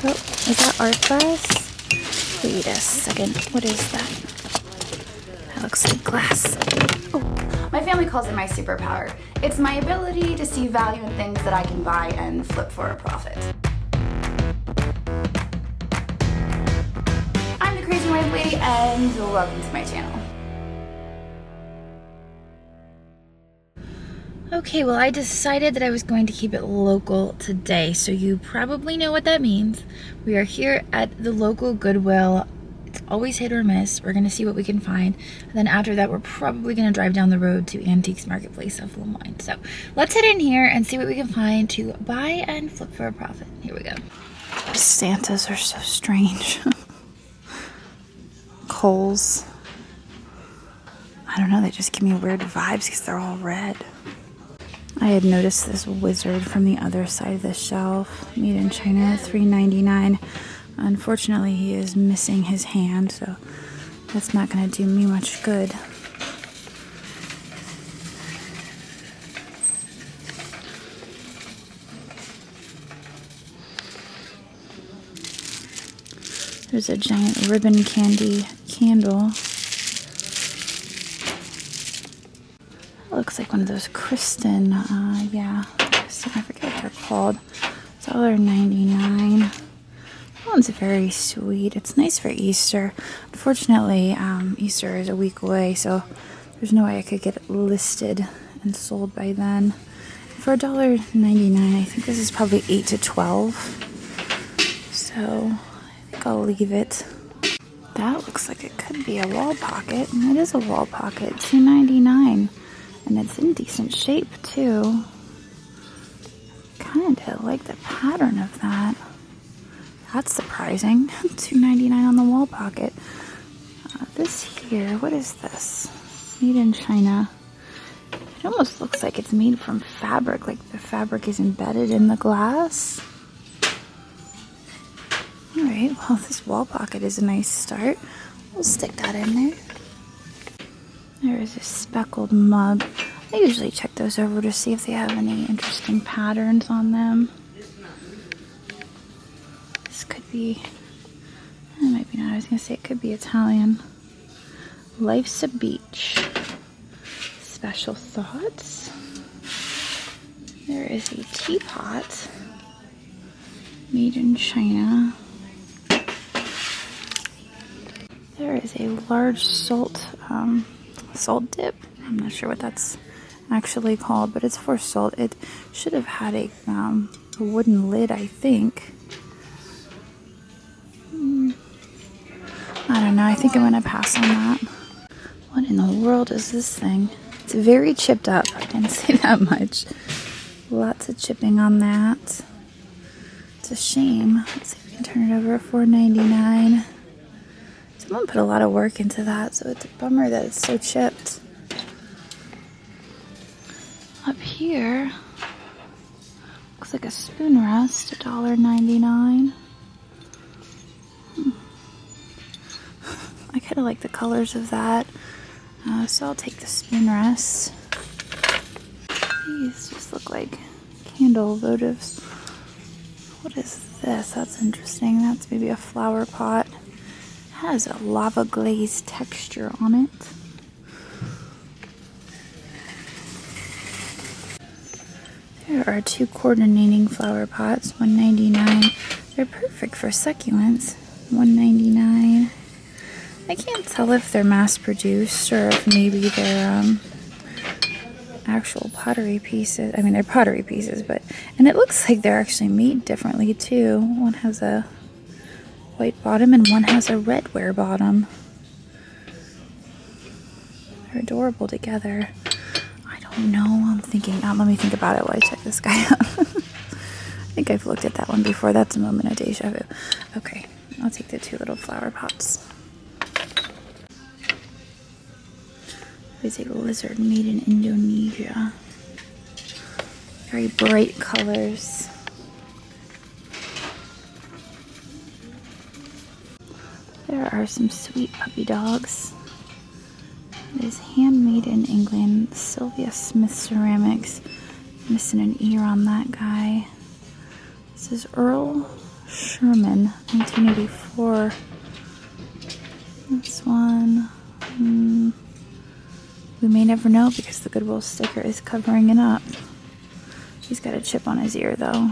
Oh, is that art glass? Wait a second. What is that? That looks like glass. Oh. My family calls it my superpower. It's my ability to see value in things that I can buy and flip for a profit. I'm the Crazy Wife Lady, and welcome to my channel. Okay, well, I decided that I was going to keep it local today, so you probably know what that means. We are here at the local Goodwill. It's always hit or miss. We're going to see what we can find. And then after that, we're probably going to drive down the road to Antiques Marketplace of Lemoyne. So let's head in here and see what we can find to buy and flip for a profit. Here we go. Santas are so strange. Coals. I don't know, they just give me weird vibes because they're all red. I had noticed this wizard from the other side of the shelf, made in China, $3.99. Unfortunately, he is missing his hand, so that's not going to do me much good. There's a giant ribbon candy candle. Looks like one of those Kristen, I forget what they're called. It's $1.99. That one's very sweet. It's nice for Easter. Unfortunately, Easter is a week away, so there's no way I could get it listed and sold by then. For $1.99, I think this is probably 8 to 12. So I think I'll leave it. That looks like it could be a wall pocket, and it is a wall pocket, $2.99. And it's in decent shape, too. Kind of like the pattern of that. That's surprising. $2.99 on the wall pocket. This here, what is this? Made in China. It almost looks like it's made from fabric, like the fabric is embedded in the glass. Alright, well, this wall pocket is a nice start. We'll stick that in there. There is a speckled mug. I usually check those over to see if they have any interesting patterns on them. This could be, maybe not, I was going to say it could be Italian. Life's a Beach. Special Thoughts. There is a teapot made in China. There is a large salt dip. I'm not sure what that's actually called, but it's for salt. It should have had a wooden lid, I think. I don't know. I think I'm going to pass on that. What in the world is this thing? It's very chipped up. I didn't say that much. Lots of chipping on that. It's a shame. Let's see if we can turn it over at $4.99. Someone put a lot of work into that, so it's a bummer that it's so chipped. Up here, looks like a spoon rest, $1.99. I kind of like the colors of that, so I'll take the spoon rest. These just look like candle votives. What is this? That's interesting. That's maybe a flower pot. Has a lava glaze texture on it. There are two coordinating flower pots, $1.99. They're perfect for succulents, $1.99. I can't tell if they're mass produced or if maybe they're actual pottery pieces. I mean, they're pottery pieces, and it looks like they're actually made differently too. One has a white bottom and one has a redware bottom. They're adorable together. I don't know. I'm thinking, let me think about it while I check this guy out. I think I've looked at that one before. That's a moment of deja vu. Okay, I'll take the two little flower pots. There's a lizard made in Indonesia. Very bright colors. There are some sweet puppy dogs. It is handmade in England. Sylvia Smith Ceramics. Missing an ear on that guy. This is Earl Sherman, 1984. This one, we may never know because the Goodwill sticker is covering it up. He's got a chip on his ear though.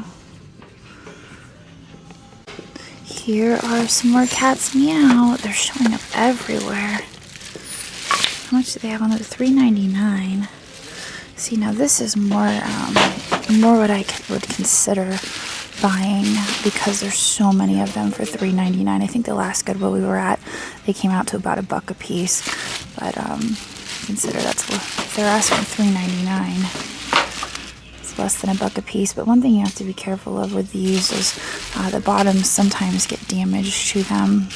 Here are some more cats meow. They're showing up everywhere. How much do they have on those? $3.99. See, now this is more what I would consider buying because there's so many of them for $3.99. I think the last Goodwill we were at, they came out to about $1 a piece. But consider that's if they're asking $3.99. It's less than $1 a piece. But one thing you have to be careful of with these is the bottoms sometimes get damaged to them.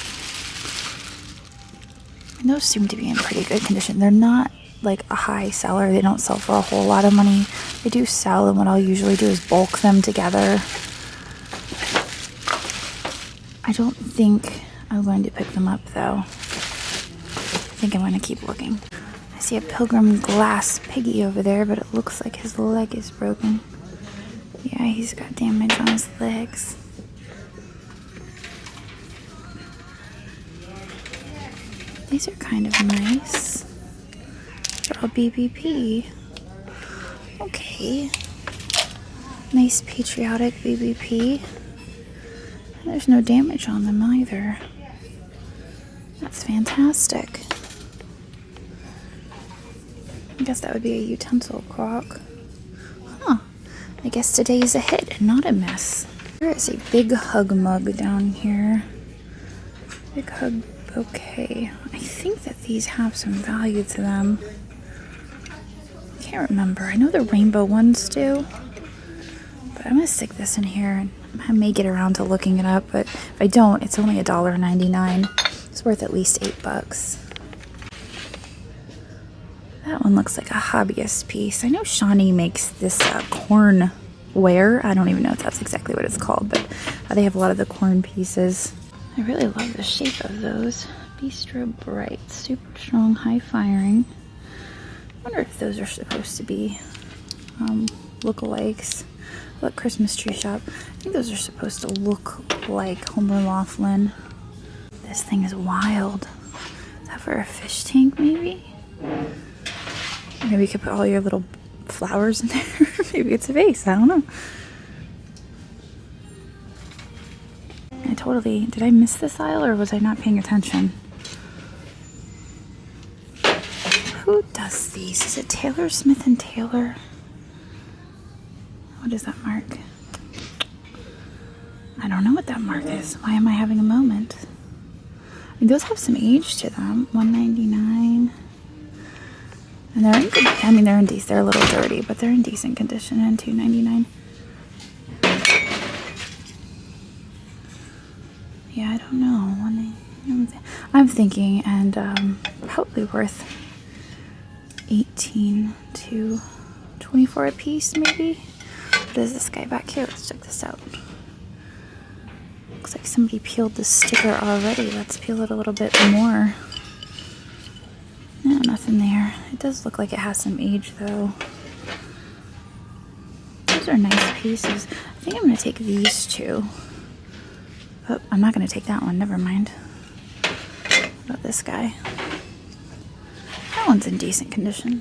And those seem to be in pretty good condition. They're not like a high seller. They don't sell for a whole lot of money. They do sell, and what I'll usually do is bulk them together. I don't think I'm going to pick them up though. I think I'm going to keep looking. I see a Pilgrim glass piggy over there, but it looks like his leg is broken. Yeah, he's got damage on his legs. These are kind of nice. They're all BBP. Okay. Nice patriotic BBP. And there's no damage on them either. That's fantastic. I guess that would be a utensil clock. Huh. I guess today is a hit and not a miss. There is a big hug mug down here. Big hug bouquet. I think that these have some value to them. I can't remember. I know the rainbow ones do. But I'm going to stick this in here, and I may get around to looking it up, but if I don't, it's only $1.99. It's worth at least $8. That one looks like a hobbyist piece. I know Shawnee makes this corn ware. I don't even know if that's exactly what it's called, but they have a lot of the corn pieces. I really love the shape of those. Bistro Bright, super strong, high firing. I wonder if those are supposed to be lookalikes. Look, Christmas tree shop. I think those are supposed to look like Homer Laughlin. This thing is wild. Is that for a fish tank, maybe? Maybe you could put all your little flowers in there. Maybe it's a vase. I don't know. Did I miss this aisle or was I not paying attention? Who does these? Is it Taylor Smith and Taylor? What is that mark? I don't know what that mark is. Why am I having a moment? I mean, those have some age to them. $1.99. And they're in good, I mean, they're a little dirty, but they're in decent condition. And $2.99. Yeah, I don't know. I'm thinking, and probably worth 18 to 24 a piece, maybe. What is this guy back here? Let's check this out. Looks like somebody peeled the sticker already. Let's peel it a little bit more. No, nothing there. It does look like it has some age, though. Those are nice pieces. I think I'm going to take these two. Oh, I'm not going to take that one. Never mind. What about this guy? That one's in decent condition.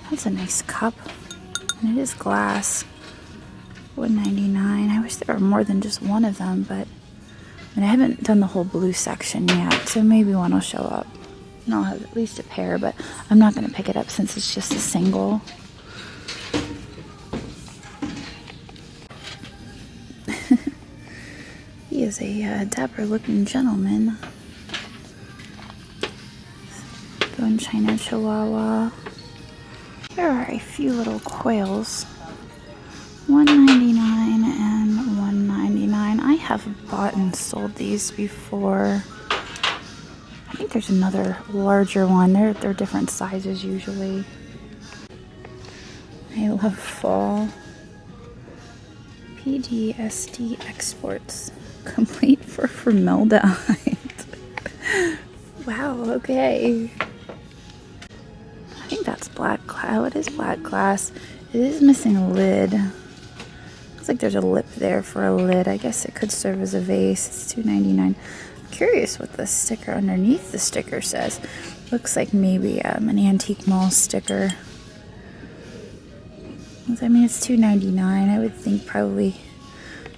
That's a nice cup. And it is glass. $1.99. I wish there were more than just one of them, but I haven't done the whole blue section yet, so maybe one will show up. And I'll have at least a pair, but I'm not going to pick it up since it's just a single. He is a dapper looking gentleman. Bone China Chihuahua. There are a few little quails. $1.99 and $1.99. I have bought and sold these before. I think there's another larger one. They're different sizes usually. I love fall. PDSD exports. Complete for formaldehyde. Wow, okay. I think that's black glass. Oh, it is black glass. It is missing a lid. Looks like there's a lip there for a lid. I guess it could serve as a vase. It's $2.99. I'm curious what the sticker underneath the sticker says. Looks like maybe an antique mall sticker. I mean, it's $2.99. I would think probably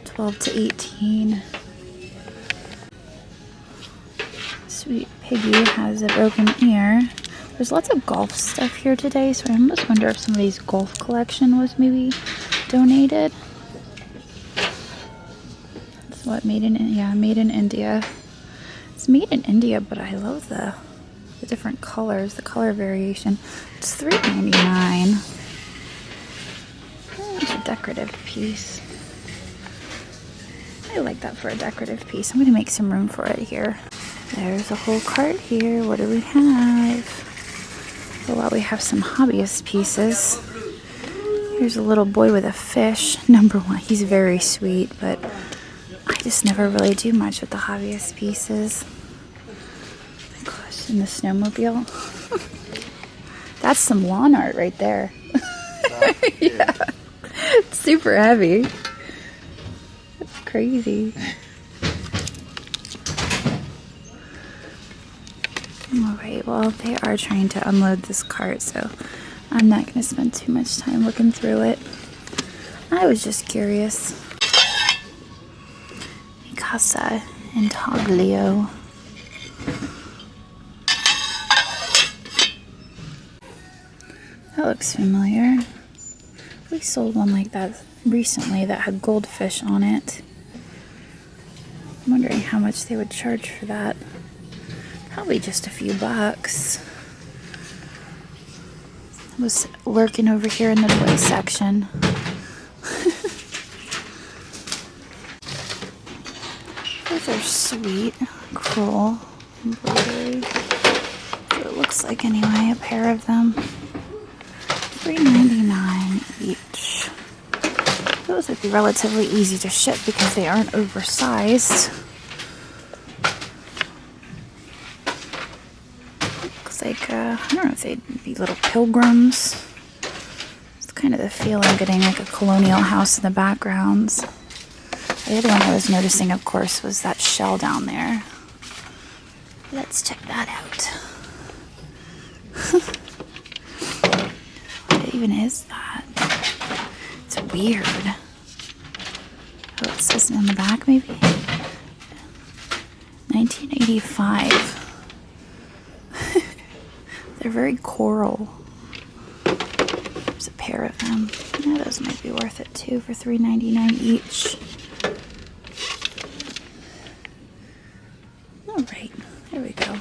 12 to 18. Sweet Piggy has a broken ear. There's lots of golf stuff here today, so I almost wonder if somebody's golf collection was maybe donated. It's what, made in India. It's made in India, but I love the different colors, the color variation. It's $3.99. It's a decorative piece. I like that for a decorative piece. I'm going to make some room for it here. There's a whole cart here. What do we have? Well, we have some hobbyist pieces. Here's a little boy with a fish. Number one, he's very sweet, but I just never really do much with the hobbyist pieces. Gosh, and the snowmobile. That's some lawn art right there. Yeah. It's super heavy. That's crazy. Alright, well, they are trying to unload this cart, so I'm not going to spend too much time looking through it. I was just curious. Casa Intaglio. That looks familiar. We sold one like that recently that had goldfish on it. I'm wondering how much they would charge for that. Probably just a few bucks. I was lurking over here in the toy section. Those are sweet. Cool. Embroidery. What it looks like anyway, a pair of them. $3.99 each. Those would be relatively easy to ship because they aren't oversized. Looks like, I don't know if they'd be little pilgrims. It's kind of the feel I'm getting, like a colonial house in the backgrounds. The other one I was noticing, of course, was that shell down there. Let's check that out. What even is that? It's weird. Oh, it says on the back, maybe? 1985. They're very coral. There's a pair of them. Yeah, those might be worth it too for $3.99 each. Alright, there we go.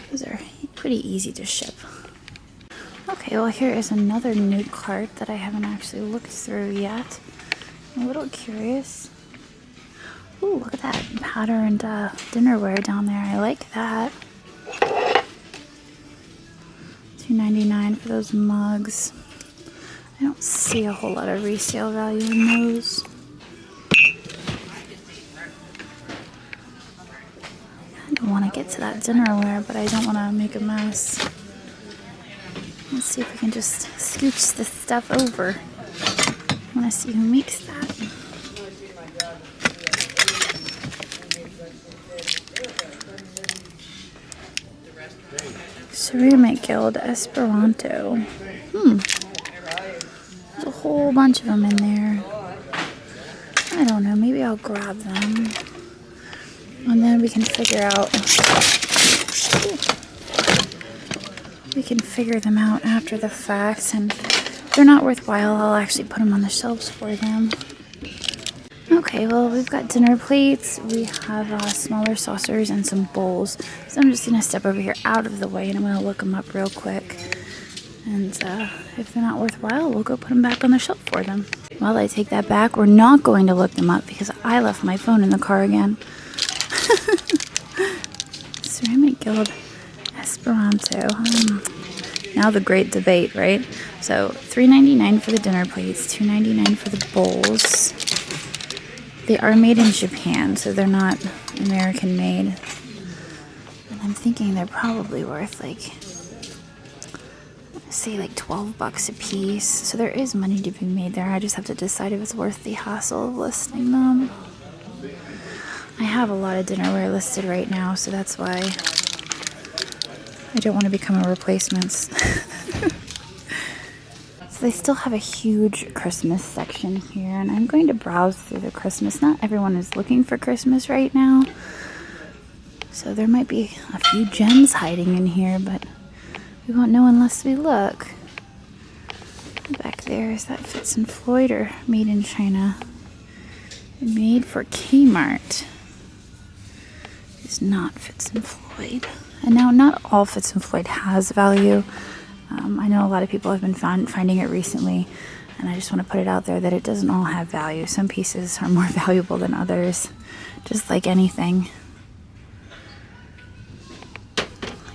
Those are pretty easy to ship. Okay, well here is another new cart that I haven't actually looked through yet. I'm a little curious. Ooh, look at that patterned dinnerware down there. I like that. $2.99 for those mugs. I don't see a whole lot of resale value in those. I want to get to that dinnerware, but I don't want to make a mess. Let's see if we can just scooch this stuff over. I want to see who makes that. Ceramic Guild Esperanto. There's a whole bunch of them in there. I don't know, maybe I'll grab them. And then we can figure out. We can figure them out after the fact, and if they're not worthwhile, I'll actually put them on the shelves for them. Okay, well, we've got dinner plates, we have smaller saucers and some bowls. So I'm just going to step over here out of the way, and I'm going to look them up real quick. And if they're not worthwhile, we'll go put them back on the shelf for them. Well, I take that back. We're not going to look them up because I left my phone in the car again. Ceramic Guild Esperanto. Now the great debate, right? So $3.99 for the dinner plates, $2.99 for the bowls. They are made in Japan, so they're not American made. And I'm thinking they're probably worth like say like 12 bucks a piece. So there is money to be made there. I just have to decide if it's worth the hassle of listing them. I have a lot of dinnerware listed right now, so that's why I don't want to become a replacements. So they still have a huge Christmas section here, and I'm going to browse through the Christmas. Not everyone is looking for Christmas right now, so there might be a few gems hiding in here, but we won't know unless we look. Back there, is that Fitz and Floyd or made in China? Made for Kmart. It's not Fitz and Floyd. And now not all Fitz and Floyd has value. I know a lot of people have been finding it recently, and I just want to put it out there that it doesn't all have value. Some pieces are more valuable than others, just like anything. I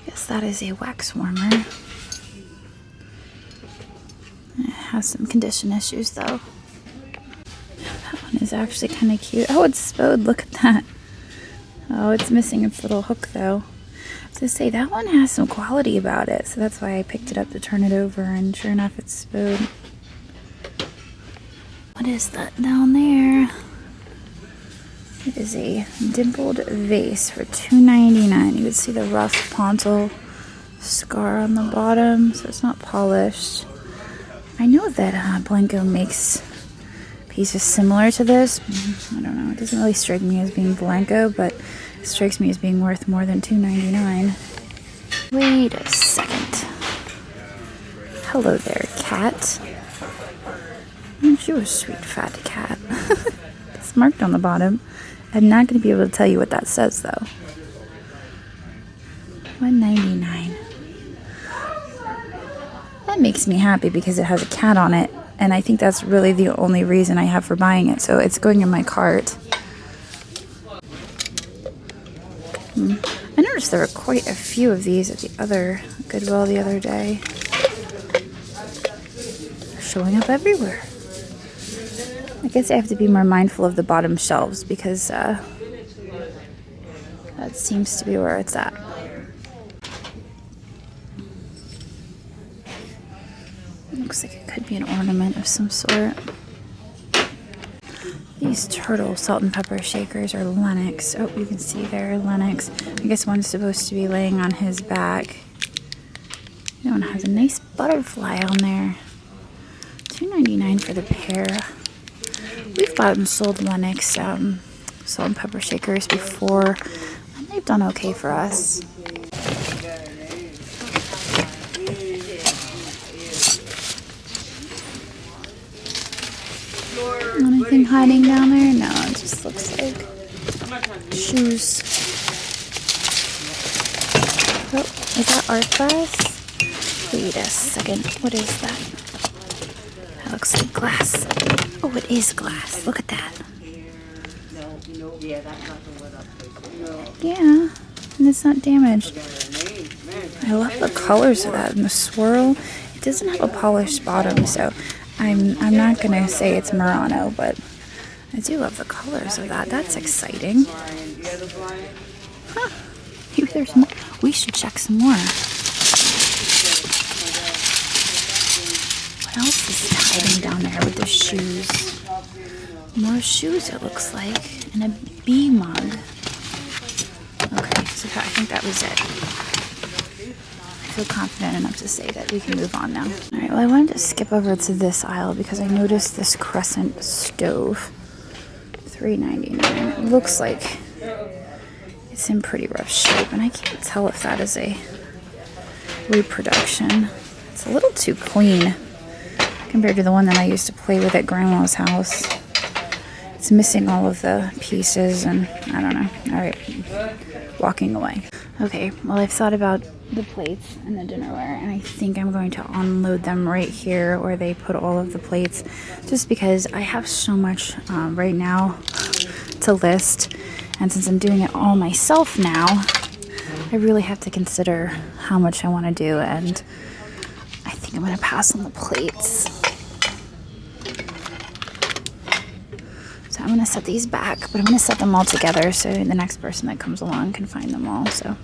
guess that is a wax warmer. It has some condition issues though. That one is actually kind of cute. Oh, it's Spode. Look at that. Oh, it's missing its little hook though. To say that one has some quality about it, so that's why I picked it up to turn it over, and sure enough it's Spode. What is that down there? It is a Dimpled Vase for $2.99. You would see the rough pontil scar on the bottom, so it's not polished. I know that Blanco makes pieces similar to this. I don't know, it doesn't really strike me as being Blanco, but it strikes me as being worth more than $2.99. Wait a second. Hello there, cat. Aren't you a sweet fat cat? It's marked on the bottom. I'm not going to be able to tell you what that says though. $1.99. That makes me happy because it has a cat on it, and I think that's really the only reason I have for buying it, so it's going in my cart. I noticed there were quite a few of these at the other Goodwill the other day. They're showing up everywhere. I guess I have to be more mindful of the bottom shelves because that seems to be where it's at. Looks like it could be an ornament of some sort. These turtle salt and pepper shakers are Lennox. Oh, you can see there, Lennox. I guess one's supposed to be laying on his back. The one has a nice butterfly on there. $2.99 for the pair. We've bought and sold Lennox salt and pepper shakers before, and they've done okay for us. Anything hiding down there? No, it just looks like shoes. Oh, is that art glass? Wait a second. What is that? That looks like glass. Oh, it is glass. Look at that. Yeah, and it's not damaged. I love the colors of that and the swirl. It doesn't have a polished bottom, so I'm not gonna say it's Murano, but I do love the colors of that. That's exciting. Huh. Maybe there's more. We should check some more. What else is hiding down there with the shoes? More shoes, it looks like, and a bee mug. Okay, so I think that was it. I feel confident enough to say that we can move on now. All right, well, I wanted to skip over to this aisle because I noticed this crescent stove. $3.99. It looks like it's in pretty rough shape, and I can't tell if that is a reproduction. It's a little too clean compared to the one that I used to play with at Grandma's house. It's missing all of the pieces, and I don't know. All right, walking away. Okay, well, I've thought about the plates and the dinnerware, and I think I'm going to unload them right here where they put all of the plates, just because I have so much right now to list, and since I'm doing it all myself now, I really have to consider how much I want to do, and I think I'm going to pass on the plates. So I'm going to set these back, but I'm going to set them all together so the next person that comes along can find them all. So,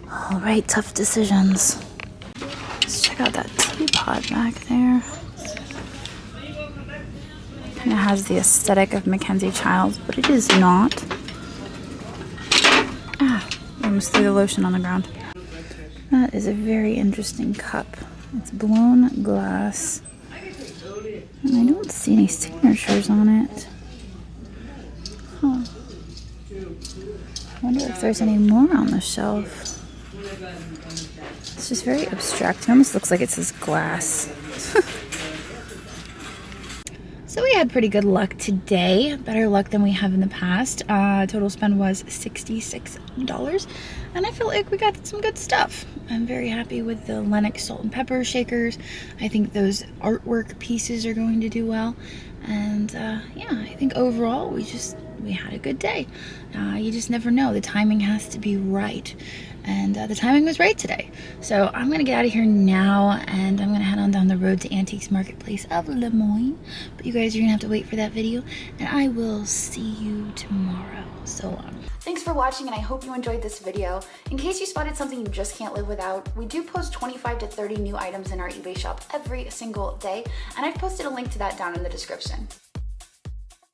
all right, tough decisions. Let's check out that teapot back there. Kind of has the aesthetic of Mackenzie Childs, but it is not. Ah, almost threw the lotion on the ground. That is a very interesting cup. It's blown glass. And I don't see any signatures on it. Huh. I wonder if there's any more on the shelf. It's just very abstract. It almost looks like it says glass. So we had pretty good luck today, better luck than we have in the past. Total spend was $66, and I feel like we got some good stuff. I'm very happy with the Lennox salt and pepper shakers. I think those artwork pieces are going to do well, and yeah, I think overall we had a good day. You just never know. The timing has to be right. And the timing was right today. So I'm going to get out of here now, and I'm going to head on down the road to Antiques Marketplace of Lemoyne. But you guys are going to have to wait for that video, and I will see you tomorrow. So long. Thanks for watching, and I hope you enjoyed this video. In case you spotted something you just can't live without, we do post 25 to 30 new items in our eBay shop every single day, and I've posted a link to that down in the description.